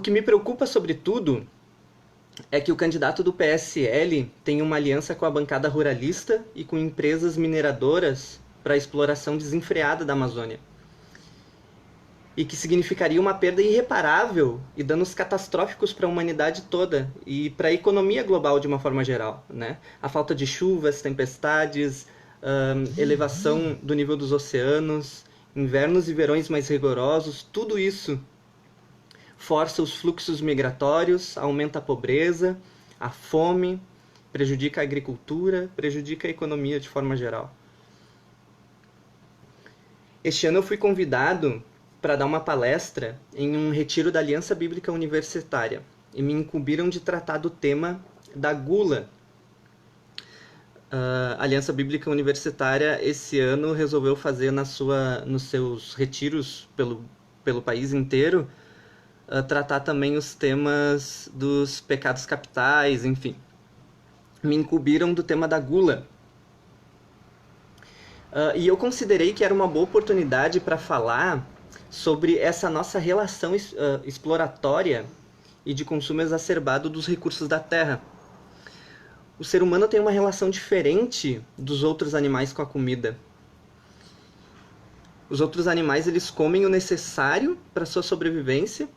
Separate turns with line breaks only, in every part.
que me preocupa sobretudo é que o candidato do PSL tem uma aliança com a bancada ruralista e com empresas mineradoras para a exploração desenfreada da Amazônia. E que significaria uma perda irreparável e danos catastróficos para a humanidade toda e para a economia global de uma forma geral, né? A falta de chuvas, tempestades, elevação do nível dos oceanos, invernos e verões mais rigorosos, tudo isso força os fluxos migratórios, aumenta a pobreza, a fome, prejudica a agricultura, prejudica a economia de forma geral. Este ano eu fui convidado para dar uma palestra em um retiro da Aliança Bíblica Universitária e me incumbiram de tratar do tema da gula. A Aliança Bíblica Universitária esse ano resolveu fazer nos seus retiros pelo país inteiro tratar também os temas dos pecados capitais, enfim. Me incumbiram do tema da gula. E eu considerei que era uma boa oportunidade para falar sobre essa nossa relação exploratória e de consumo exacerbado dos recursos da terra. O ser humano tem uma relação diferente dos outros animais com a comida. Os outros animais eles comem o necessário para sua sobrevivência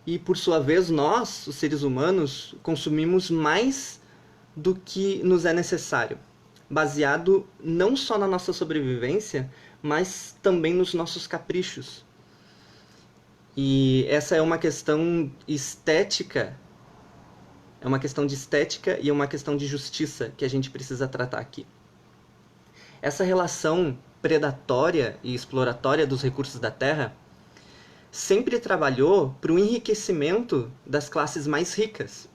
e, por sua vez, nós, os seres humanos, consumimos mais do que nos é necessário, baseado não só na nossa sobrevivência, mas também nos nossos caprichos. E essa é uma questão estética, é uma questão de estética e é uma questão de justiça que a gente precisa tratar aqui. Essa relação predatória e exploratória dos recursos da terra sempre trabalhou para o enriquecimento das classes mais ricas,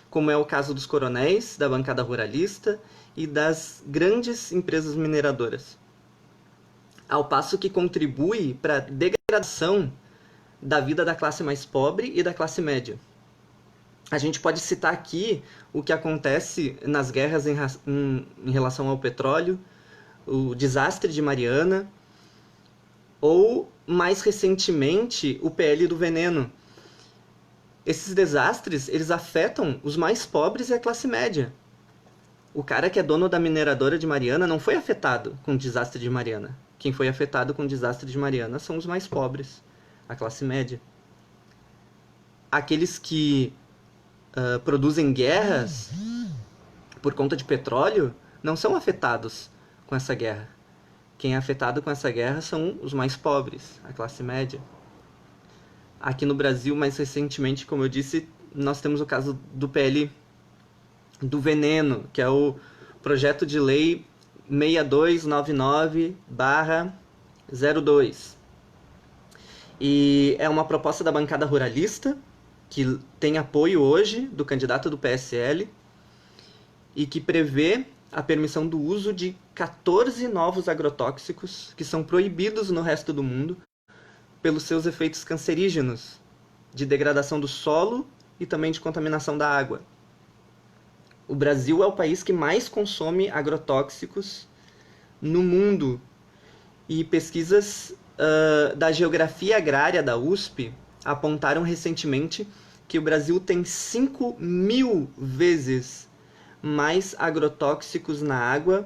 como é o caso dos coronéis, da bancada ruralista e das grandes empresas mineradoras, ao passo que contribui para a degradação da vida da classe mais pobre e da classe média. A gente pode citar aqui o que acontece nas guerras em relação ao petróleo, o desastre de Mariana, ou, mais recentemente, o PL do veneno. Esses desastres, eles afetam os mais pobres e a classe média. O cara que é dono da mineradora de Mariana não foi afetado com o desastre de Mariana. Quem foi afetado com o desastre de Mariana são os mais pobres, a classe média. Aqueles que produzem guerras por conta de petróleo não são afetados com essa guerra. Quem é afetado com essa guerra são os mais pobres, a classe média. Aqui no Brasil, mais recentemente, como eu disse, nós temos o caso do PL do veneno, que é o projeto de lei 6299/02. E é uma proposta da bancada ruralista, que tem apoio hoje do candidato do PSL, e que prevê a permissão do uso de 14 novos agrotóxicos que são proibidos no resto do mundo pelos seus efeitos cancerígenos, de degradação do solo e também de contaminação da água. O Brasil é o país que mais consome agrotóxicos no mundo. E pesquisas da Geografia Agrária da USP apontaram recentemente que o Brasil tem 5.000 vezes mais agrotóxicos na água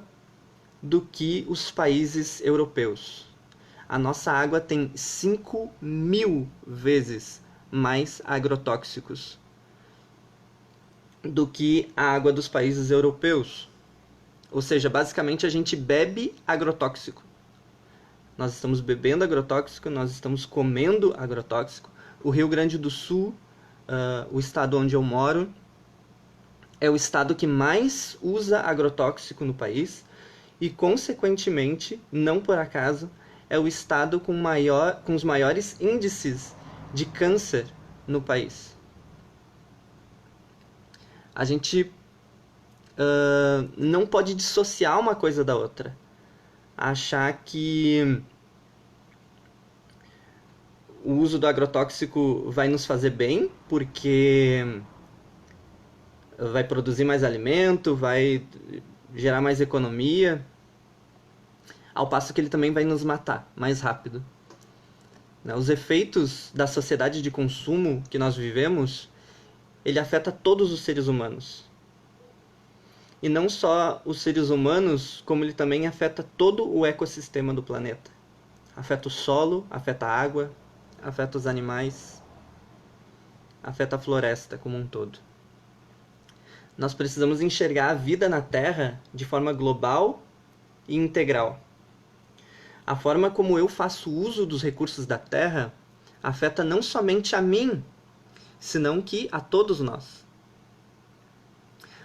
do que os países europeus. A nossa água tem 5.000 vezes mais agrotóxicos do que a água dos países europeus. Ou seja, basicamente a gente bebe agrotóxico. Nós estamos bebendo agrotóxico, nós estamos comendo agrotóxico. O Rio Grande do Sul, o estado onde eu moro, é o estado que mais usa agrotóxico no país e, consequentemente, não por acaso, é o estado com os maiores índices de câncer no país. A gente não pode dissociar uma coisa da outra. Achar que o uso do agrotóxico vai nos fazer bem, porque vai produzir mais alimento, vai gerar mais economia, ao passo que ele também vai nos matar mais rápido. né? Os efeitos da sociedade de consumo que nós vivemos, ele afeta todos os seres humanos. E não só os seres humanos, como ele também afeta todo o ecossistema do planeta. Afeta o solo, afeta a água, afeta os animais, afeta a floresta como um todo. Nós precisamos enxergar a vida na Terra de forma global e integral. A forma como eu faço uso dos recursos da Terra afeta não somente a mim, senão que a todos nós.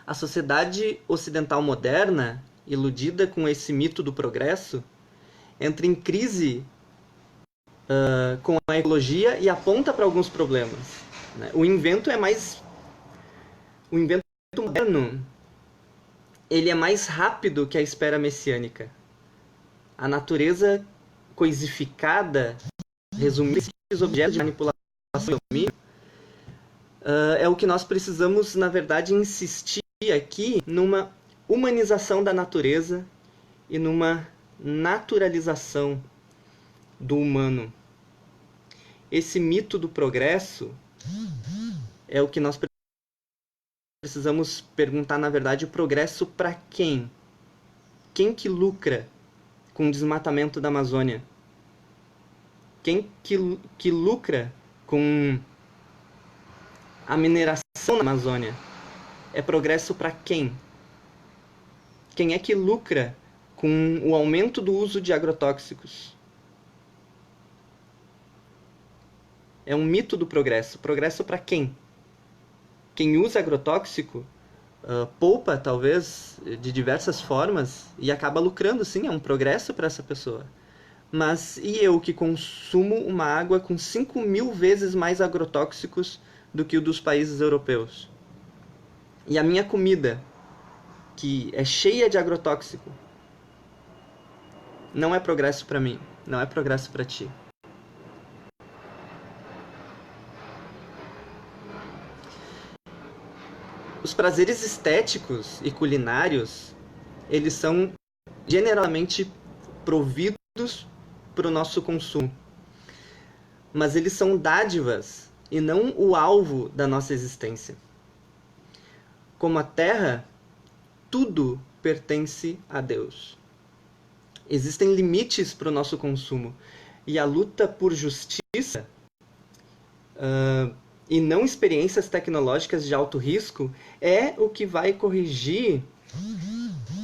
A sociedade ocidental moderna, iludida com esse mito do progresso, entra em crise com a ecologia e aponta para alguns problemas, né? O invento moderno, ele é mais rápido que a espera messiânica. A natureza coisificada, resumida em objetos de manipulação e domínio, é o que nós precisamos, na verdade, insistir aqui numa humanização da natureza e numa naturalização do humano. Esse mito do progresso é o que nós precisamos perguntar, na verdade, o progresso para quem? Quem que lucra com o desmatamento da Amazônia? Quem que lucra com a mineração da Amazônia? É progresso para quem? Quem é que lucra com o aumento do uso de agrotóxicos? É um mito do progresso. Progresso para quem? Quem usa agrotóxico poupa, talvez, de diversas formas e acaba lucrando, sim, é um progresso para essa pessoa. Mas e eu que consumo uma água com 5.000 vezes mais agrotóxicos do que o dos países europeus? E a minha comida, que é cheia de agrotóxico, não é progresso para mim, não é progresso para ti. Os prazeres estéticos e culinários, eles são generalmente providos para o nosso consumo. Mas eles são dádivas e não o alvo da nossa existência. Como a terra, tudo pertence a Deus. Existem limites para o nosso consumo. E a luta por justiça e não experiências tecnológicas de alto risco é o que vai corrigir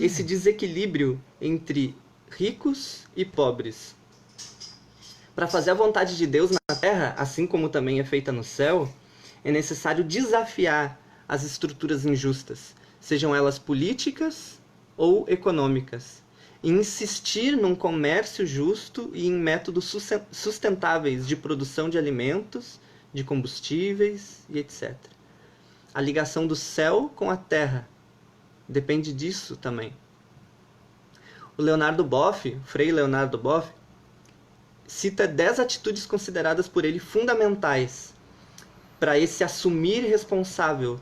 esse desequilíbrio entre ricos e pobres. Para fazer a vontade de Deus na terra, assim como também é feita no céu, é necessário desafiar as estruturas injustas, sejam elas políticas ou econômicas, e insistir num comércio justo e em métodos sustentáveis de produção de alimentos, de combustíveis e etc. A ligação do céu com a terra depende disso também. O Leonardo Boff, Frei Leonardo Boff, cita 10 atitudes consideradas por ele fundamentais para esse assumir responsável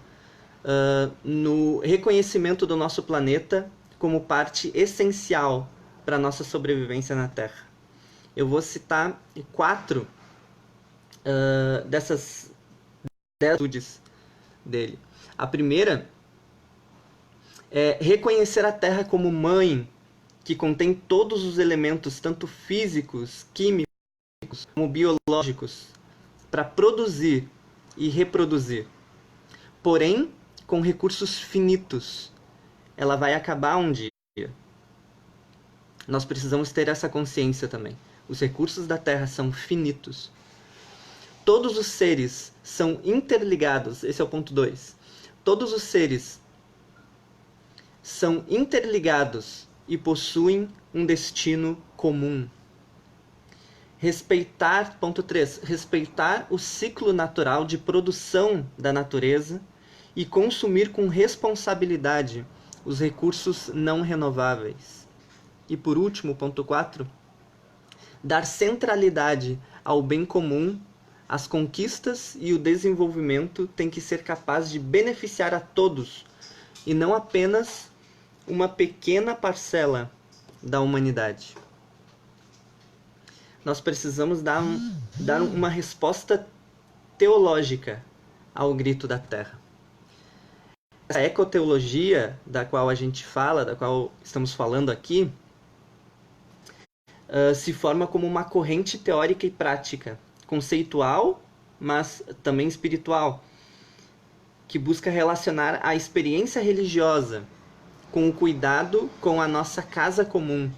no reconhecimento do nosso planeta como parte essencial para a nossa sobrevivência na Terra. Eu vou citar 4 dessas 10 atitudes dele. A primeira é reconhecer a Terra como mãe, que contém todos os elementos, tanto físicos, químicos, como biológicos, para produzir e reproduzir. Porém, com recursos finitos. Ela vai acabar um dia. Nós precisamos ter essa consciência também. Os recursos da Terra são finitos. Todos os seres são interligados. Esse é o ponto 2. Todos os seres são interligados e possuem um destino comum. Respeitar, ponto 3, respeitar o ciclo natural de produção da natureza e consumir com responsabilidade os recursos não renováveis. E por último, ponto 4, dar centralidade ao bem comum. As conquistas e o desenvolvimento têm que ser capazes de beneficiar a todos e não apenas uma pequena parcela da humanidade. nós precisamos dar uma resposta teológica ao grito da terra. Essa ecoteologia da qual a gente fala, da qual estamos falando aqui, se forma como uma corrente teórica e prática, conceitual, mas também espiritual, que busca relacionar a experiência religiosa com o cuidado com a nossa casa comum,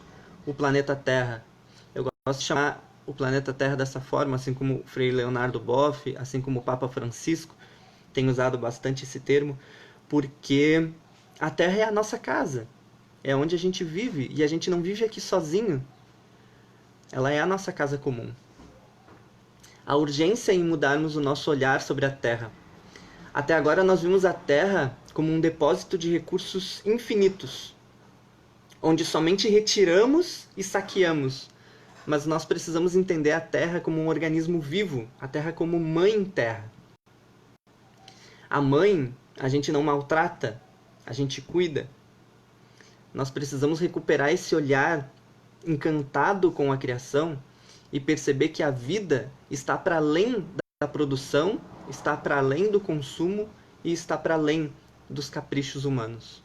o planeta Terra. Eu gosto de chamar o planeta Terra dessa forma, assim como o Frei Leonardo Boff, assim como o Papa Francisco tem usado bastante esse termo, porque a Terra é a nossa casa, é onde a gente vive, e a gente não vive aqui sozinho. Ela é a nossa casa comum. A urgência em mudarmos o nosso olhar sobre a Terra. Até agora nós vimos a Terra como um depósito de recursos infinitos, onde somente retiramos e saqueamos. Mas nós precisamos entender a Terra como um organismo vivo, a Terra como mãe Terra. A mãe, a gente não maltrata, a gente cuida. Nós precisamos recuperar esse olhar encantado com a criação e perceber que a vida está para além da produção, está para além do consumo e está para além dos caprichos humanos.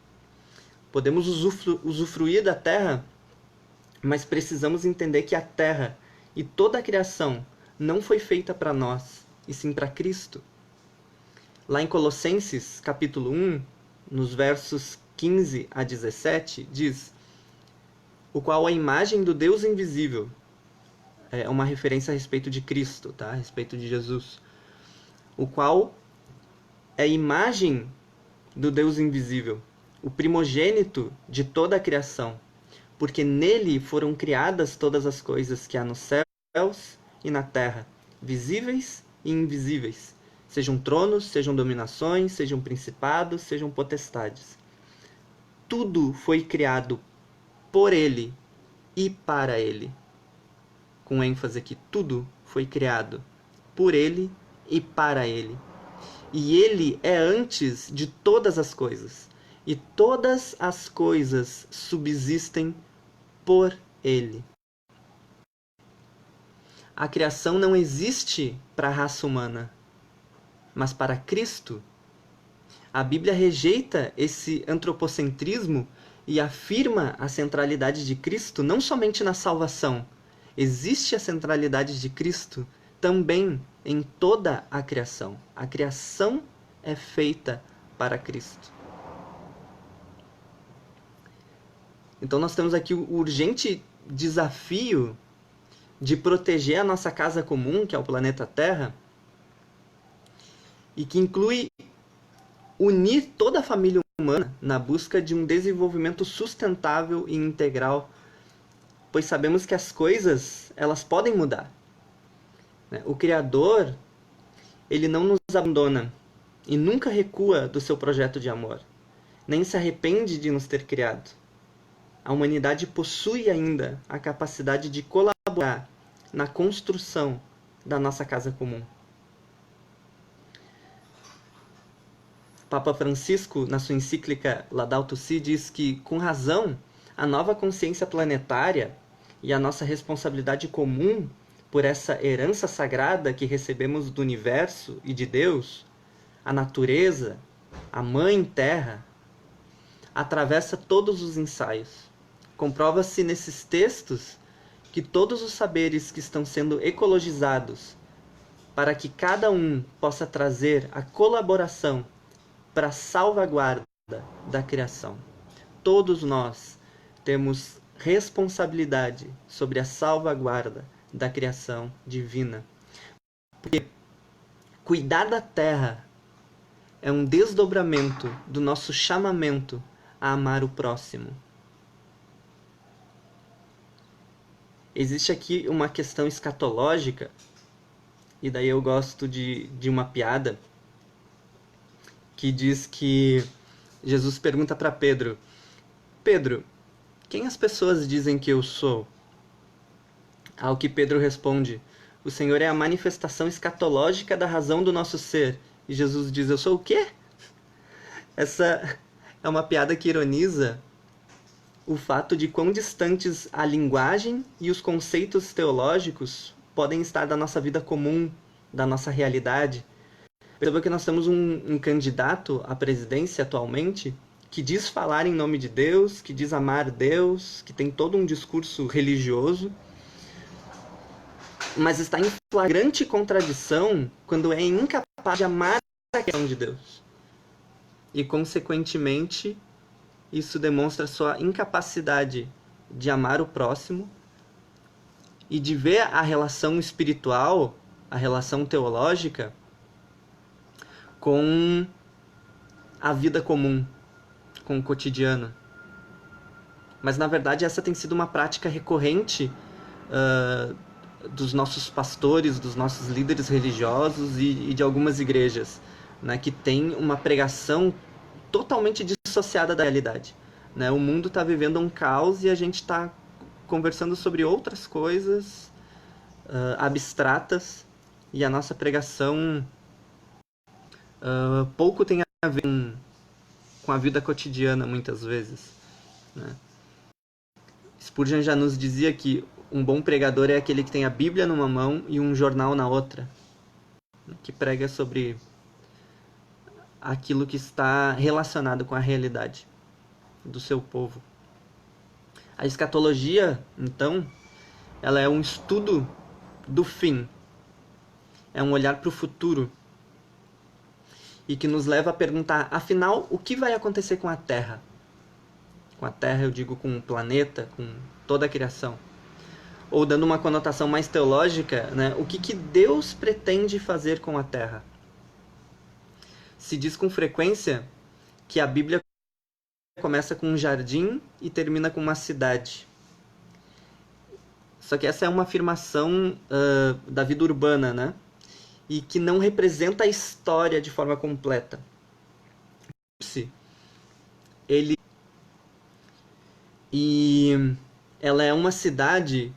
Podemos usufruir da terra, mas precisamos entender que a terra e toda a criação não foi feita para nós, e sim para Cristo. Lá em Colossenses, capítulo 1, nos versos 15 a 17, diz: o qual a imagem do Deus invisível, é uma referência a respeito de Cristo, tá? A respeito de Jesus, o qual é a imagem do Deus invisível, o primogênito de toda a criação, porque nele foram criadas todas as coisas que há nos céus e na terra, visíveis e invisíveis, sejam tronos, sejam dominações, sejam principados, sejam potestades. Tudo foi criado por ele e para ele. Com ênfase aqui, tudo foi criado por ele e para ele. E ele é antes de todas as coisas. E todas as coisas subsistem por ele. A criação não existe para a raça humana, mas para Cristo. A Bíblia rejeita esse antropocentrismo e afirma a centralidade de Cristo não somente na salvação. Existe a centralidade de Cristo também em toda a criação. A criação é feita para Cristo. Então nós temos aqui o urgente desafio de proteger a nossa casa comum, que é o planeta Terra, e que inclui unir toda a família humana na busca de um desenvolvimento sustentável e integral, pois sabemos que as coisas, elas podem mudar. O Criador, ele não nos abandona e nunca recua do seu projeto de amor, nem se arrepende de nos ter criado. A humanidade possui ainda a capacidade de colaborar na construção da nossa casa comum. Papa Francisco, na sua encíclica Laudato Si, diz que, com razão, a nova consciência planetária e a nossa responsabilidade comum por essa herança sagrada que recebemos do universo e de Deus, a natureza, a Mãe Terra, atravessa todos os ensaios. Comprova-se nesses textos que todos os saberes que estão sendo ecologizados para que cada um possa trazer a colaboração para a salvaguarda da criação. Todos nós temos responsabilidade sobre a salvaguarda da criação divina. Porque cuidar da terra é um desdobramento do nosso chamamento a amar o próximo. Existe aqui uma questão escatológica, e daí eu gosto de uma piada que diz que Jesus pergunta para Pedro: Pedro, quem as pessoas dizem que eu sou? Ao que Pedro responde: o Senhor é a manifestação escatológica da razão do nosso ser. E Jesus diz: eu sou o quê? Essa é uma piada que ironiza o fato de quão distantes a linguagem e os conceitos teológicos podem estar da nossa vida comum, da nossa realidade. Perceba que nós temos um candidato à presidência atualmente que diz falar em nome de Deus, que diz amar Deus, que tem todo um discurso religioso, mas está em flagrante contradição quando é incapaz de amar a questão de Deus. E, consequentemente, isso demonstra sua incapacidade de amar o próximo e de ver a relação espiritual, a relação teológica, com a vida comum, com o cotidiano. Mas, na verdade, essa tem sido uma prática recorrente dos nossos pastores, dos nossos líderes religiosos e de algumas igrejas, né, que tem uma pregação totalmente dissociada da realidade. Né? O mundo está vivendo um caos e a gente está conversando sobre outras coisas abstratas, e a nossa pregação pouco tem a ver com a vida cotidiana, muitas vezes. Né? Spurgeon já nos dizia que um bom pregador é aquele que tem a Bíblia numa mão e um jornal na outra, que prega sobre aquilo que está relacionado com a realidade do seu povo. A escatologia, então, ela é um estudo do fim, é um olhar para o futuro, e que nos leva a perguntar, afinal, o que vai acontecer com a Terra? Com a Terra, eu digo com o planeta, com toda a criação. Ou dando uma conotação mais teológica, né, o que Deus pretende fazer com a Terra? Se diz com frequência que a Bíblia começa com um jardim e termina com uma cidade. Só que essa é uma afirmação da vida urbana, né? E que não representa a história de forma completa. E ela é uma cidade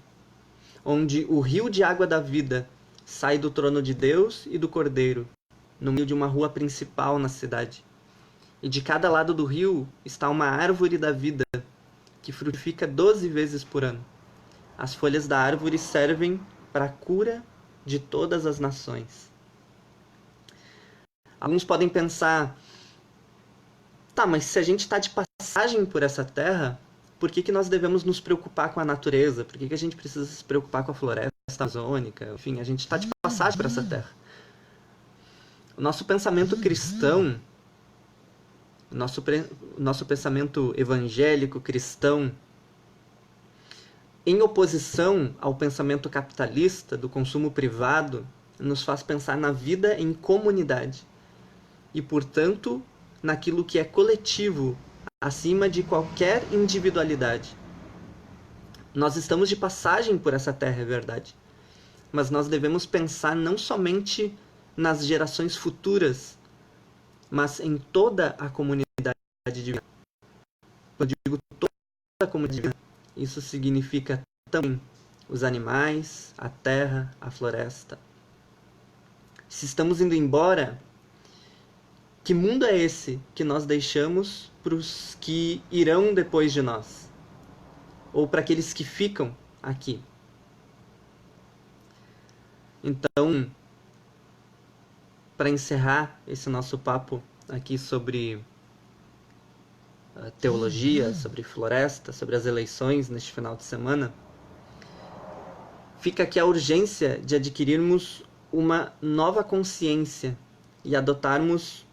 onde o rio de água da vida sai do trono de Deus e do Cordeiro, no meio de uma rua principal na cidade. E de cada lado do rio está uma árvore da vida, que frutifica 12 vezes por ano. As folhas da árvore servem para a cura de todas as nações. Alguns podem pensar, tá, mas se a gente está de passagem por essa terra, por que nós devemos nos preocupar com a natureza? Por que a gente precisa se preocupar com a floresta amazônica? Enfim, a gente está de passagem por essa terra. O nosso pensamento cristão, nosso pensamento evangélico cristão, em oposição ao pensamento capitalista do consumo privado, nos faz pensar na vida em comunidade e, portanto, naquilo que é coletivo, acima de qualquer individualidade. Nós estamos de passagem por essa terra, é verdade, mas nós devemos pensar não somente nas gerações futuras, mas em toda a comunidade divina. Quando eu digo toda a comunidade divina, isso significa também os animais, a terra, a floresta. Se estamos indo embora, que mundo é esse que nós deixamos para os que irão depois de nós? Ou para aqueles que ficam aqui? Então, para encerrar esse nosso papo aqui sobre teologia, sobre floresta, sobre as eleições neste final de semana, fica aqui a urgência de adquirirmos uma nova consciência e adotarmos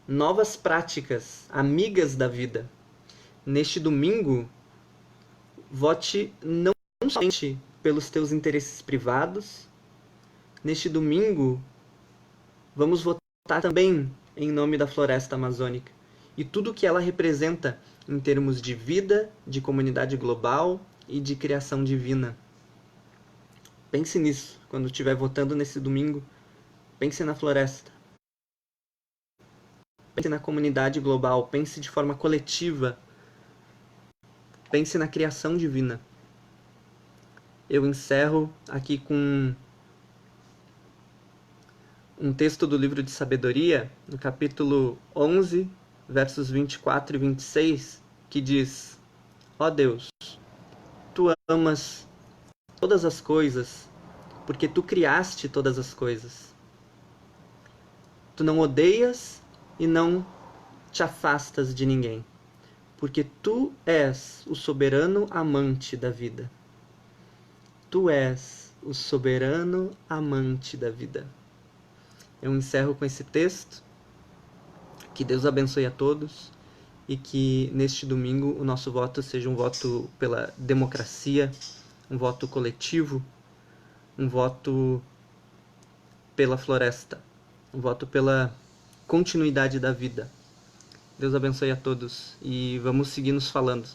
novas práticas, amigas da vida. Neste domingo, vote não somente pelos teus interesses privados. Neste domingo, vamos votar também em nome da floresta amazônica e tudo o que ela representa em termos de vida, de comunidade global e de criação divina. Pense nisso quando estiver votando nesse domingo. Pense na floresta. Pense na comunidade global. Pense de forma coletiva. Pense na criação divina. Eu encerro aqui com um texto do livro de Sabedoria, no capítulo 11, versos 24 e 26, que diz: ó Deus, tu amas todas as coisas porque tu criaste todas as coisas. Tu não odeias e não te afastas de ninguém, porque tu és o soberano amante da vida. Tu és o soberano amante da vida. Eu encerro com esse texto. Que Deus abençoe a todos e que neste domingo o nosso voto seja um voto pela democracia, um voto coletivo, um voto pela floresta, um voto pela continuidade da vida. Deus abençoe a todos e vamos seguir nos falando.